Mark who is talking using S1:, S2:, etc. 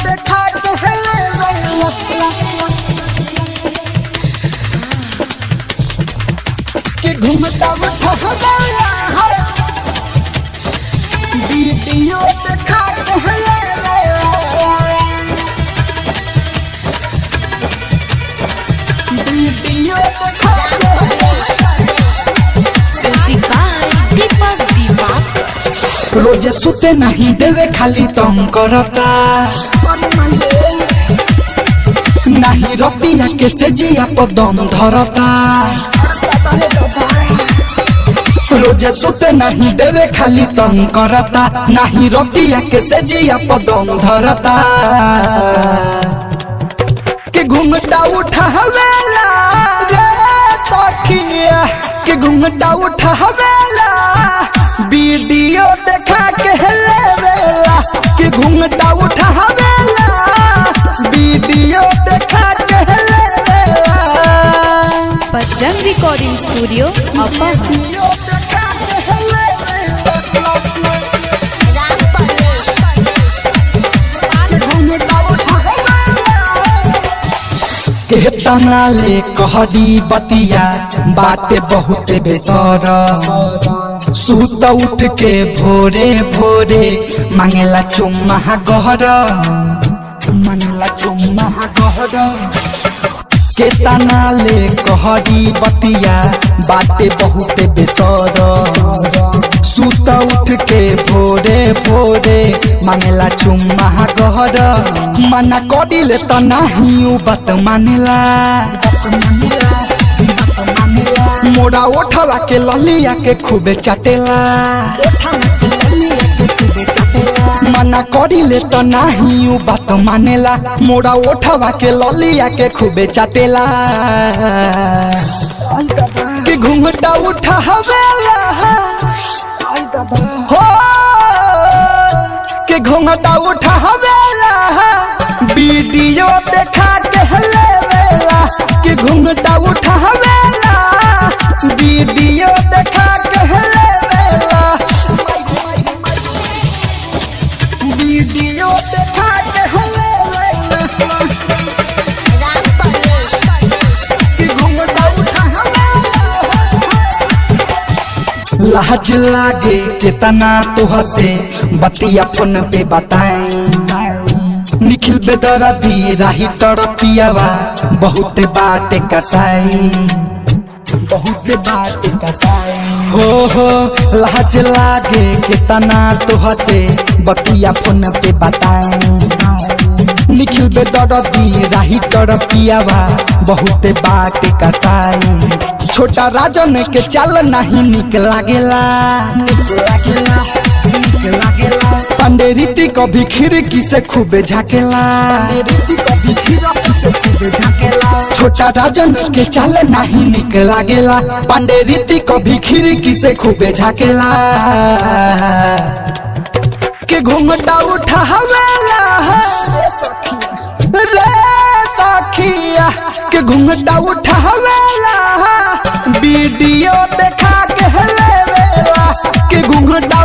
S1: देखा के घूमता उठा वीडियो देखा वीडियो रोजे सुते नहीं देवे खाली तुम करता नहीं रतिया के से जिया पदम धरता रोजे सुते नहीं देवे खाली तुम करता नहीं रतिया के से जिया पदम धरता के घूमटा उठावेला रे सखिया के घूमटा उठावेला वीडियो देखा के लेवेला के घूमटा उठावेला वीडियो देखा के लेवेला
S2: बजरंग रिकॉर्डिंग स्टूडियो
S1: वीडियो देखा के लेवेला घूमटा उठावेला के तना ले कहरी बतिया बातें बहुत बेसर सुत उठ के भोरे भोरे मांगेला चुम्मा गहर मांगेला चुम्मा गहर के तना ले कहरी बतिया बातें बहुत बेसर सुत उठ के भोरे भोरे मांगेला चुम्मा गहर मना करिले त नहीं बात मानेला मोरा उठवा के ललिया के खूबे चाटेला मना करिले त नहीं बात मानेला मोरा उठवा के ललिया के खूबे चाटेला के घूमटा उठावेला हो के घूमटा उठावेला वीडियो देखा के लेवेला के घूमटा उठावेला वीडियो देखा के लेवेला वीडियो देखा के लेवेला के घूमटा उठावेला लाज लागे कितना तुह से बतिया फोन पे बताएं निखिल बेदरदी राही तरपियावा बहुत बाटे कसाई बहुत बाटे कसाई हो लाज लागे कितना तुह से बतिया फोन पे बताएं निखिल बेदरदी राही तरपियावा बहुत बाटे कसाई छोटा राजन के चाल नहीं निक लागेला पांडे रीति कभी खिड़की से खूबे झाकेला छोटा राजन के चाल नहीं निक लागेला पांडे रीति कभी खिड़की से खूबे झाकेला के घूमटा उठावेला रे सखिया के घूमटा उठावेला वीडियो देखा के लेवेला के घूमटा